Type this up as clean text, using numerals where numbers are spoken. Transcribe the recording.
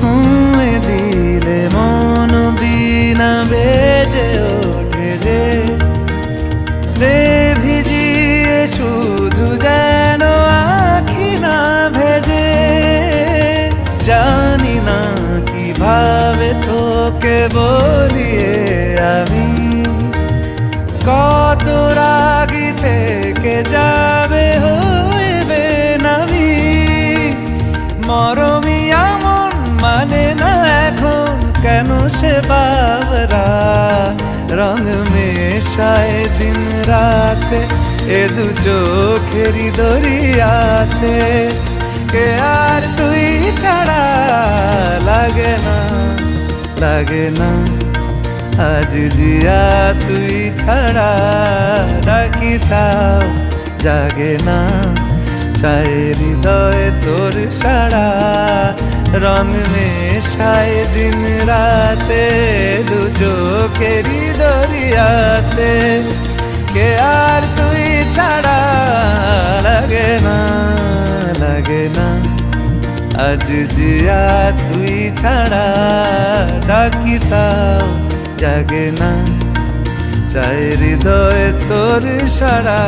ছুঁয়ে দিলে মন বিনা বেজে ওঠে যে দে ভিজিয়ে শুধু যেন আখি না ভেজে। জানি না কিভাবে তোকে বলিয়ে আমি কত রাগি থেকে যাবে হইবে নামি। মরমি এমন মানে না এখন কেন সে বাবরা রং মেশায় দিন রাতে এ দু চোখেরই দরিয়াতে। কে আর তুই ছাড়া লাগে না লাগে না আজ জিয়া তুই ছাড়া ডাকি তাও জাগে না। চায় হৃদয় তোর সারা রং মেশায় দিন রাতে দু চোখেরই দরিয়াতে। কে আর তুই ছাড়া লাগে না লাগে না আজ জিয়া তুই ছাড়া ডাকি তাও জাগে না। চায় হৃদয় তোর সারা।